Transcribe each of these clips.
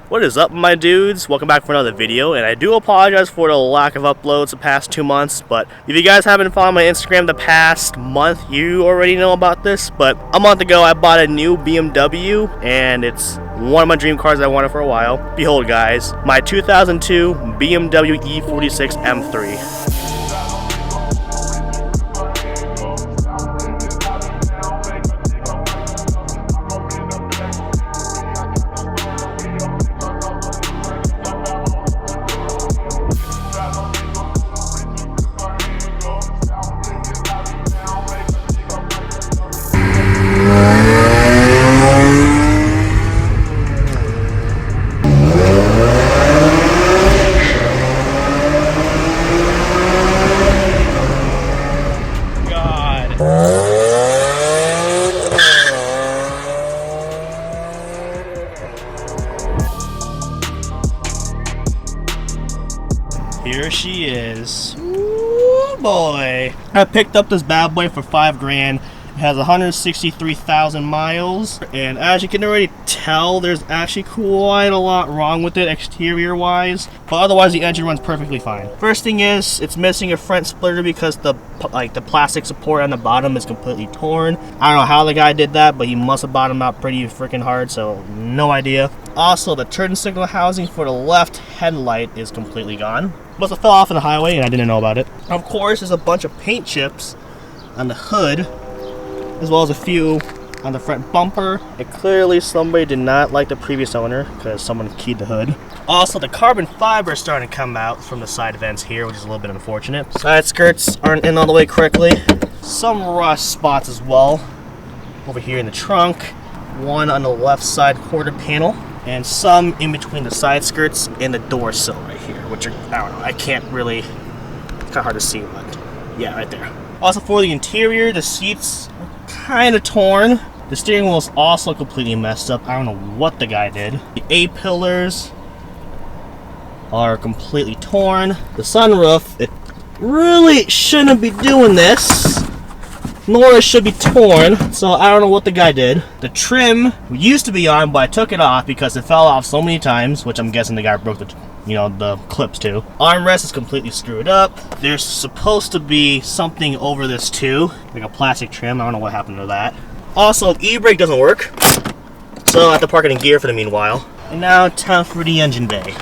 What is up, my dudes? Welcome back for another video, and I do apologize for the lack of uploads the past 2 months, but if you guys haven't followed my Instagram the past month, you already know about this. But a month ago, I bought a new BMW, and it's one of my dream cars that I wanted for a while. Behold, guys, my 2002 BMW E46 M3. Here she is. Ooh, boy. I picked up this bad boy for $5 grand. It has 163,000 miles, and as you can already tell, there's actually quite a lot wrong with it exterior wise, but otherwise the engine runs perfectly fine. First thing is, it's missing a front splitter because the plastic support on the bottom is completely torn. I don't know how the guy did that, but he must have bottomed out pretty freaking hard, so no idea. Also, the turn signal housing for the left headlight is completely gone. Must have fell off on the highway and I didn't know about it. Of course, there's a bunch of paint chips on the hood, as well as a few on the front bumper. And clearly somebody did not like the previous owner because someone keyed the hood. Also, the carbon fiber is starting to come out from the side vents here, which is a little bit unfortunate. Side skirts aren't in all the way correctly. Some rust spots as well over here in the trunk. One on the left side quarter panel, and some in between the side skirts and the door sill right here, which are, I don't know, I can't really, it's kind of hard to see, but yeah, right there. Also, for the interior, the seats are kind of torn. The steering wheel is also completely messed up. I don't know what the guy did. The A-pillars are completely torn. The sunroof, it really shouldn't be doing this, nor it should be torn, so I don't know what the guy did. The trim used to be on, but I took it off because it fell off so many times, which I'm guessing the guy broke the clips too. Armrest is completely screwed up. There's supposed to be something over this too, like a plastic trim. I don't know what happened to that. Also, the e-brake doesn't work, so I have to park it in gear for the meanwhile. And now, time for the engine bay.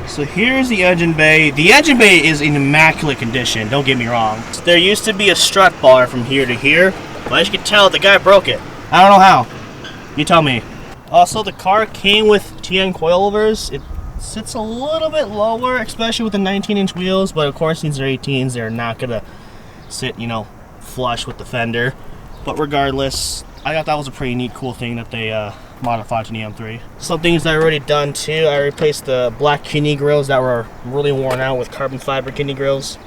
So here's the engine bay. The engine bay is in immaculate condition, don't get me wrong. There used to be a strut bar from here to here, but as you can tell, the guy broke it. I don't know how. You tell me. Also, the car came with TN coilovers. It sits a little bit lower, especially with the 19-inch wheels, but of course, since they're 18s, they're not gonna sit, flush with the fender. But regardless, I thought that was a pretty neat, cool thing that they modified to the M3. Some things that I already done too. I replaced the black kidney grills that were really worn out with carbon fiber kidney grills.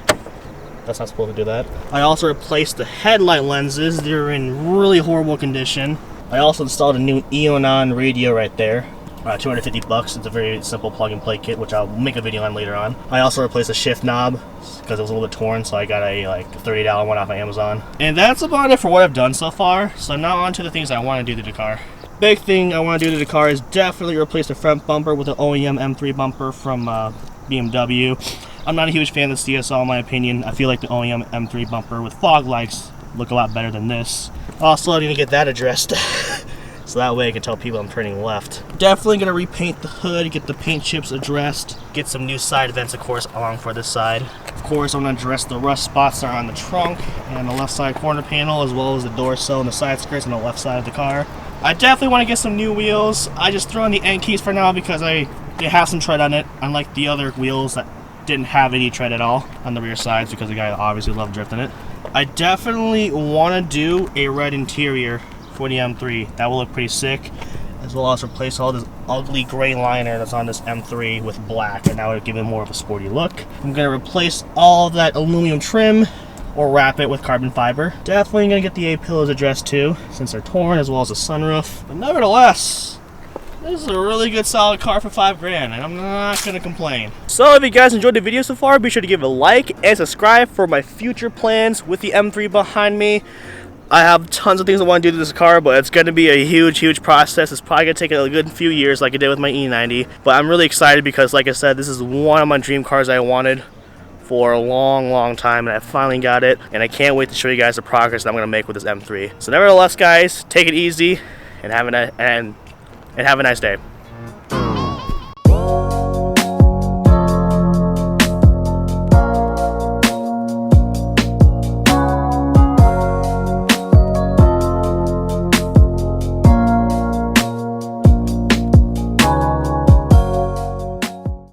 That's not supposed to do that. I also replaced the headlight lenses. They're in really horrible condition. I also installed a new Eon radio right there. 250 bucks. It's a very simple plug and play kit, which I'll make a video on later on. I also replaced the shift knob because it was a little bit torn, so I got a $30 one off of Amazon. And that's about it for what I've done so far. So now on to the things I want to do to the car. Big thing I want to do to the car is definitely replace the front bumper with the OEM M3 bumper from BMW. I'm not a huge fan of the CSL in my opinion. I feel like the OEM M3 bumper with fog lights look a lot better than this. Also, I need to get that addressed. So that way I can tell people I'm turning left. Definitely gonna repaint the hood, get the paint chips addressed, get some new side vents, of course, along for this side. Of course, I'm gonna address the rust spots that are on the trunk and the left side corner panel, as well as the door sill and the side skirts on the left side of the car. I definitely want to get some new wheels. I just threw in the end keys for now because they have some tread on it, unlike the other wheels that didn't have any tread at all on the rear sides because the guy obviously loved drifting it. I definitely want to do a red interior for the M3. That will look pretty sick, as well as replace all this ugly gray liner that's on this M3 with black, and that would give it more of a sporty look. I'm going to replace all of that aluminum trim or wrap it with carbon fiber. Definitely going to get the A-pillows addressed too, since they're torn, as well as the sunroof. But nevertheless, this is a really good solid car for $5 grand, and I'm not going to complain. So if you guys enjoyed the video so far, be sure to give it a like and subscribe for my future plans with the M3 behind me. I have tons of things I want to do to this car, but it's going to be a huge process. It's probably going to take a good few years like I did with my E90. But I'm really excited because, like I said, this is one of my dream cars I wanted for a long time, and I finally got it. And I can't wait to show you guys the progress that I'm going to make with this M3. So nevertheless, guys, take it easy and have a nice day.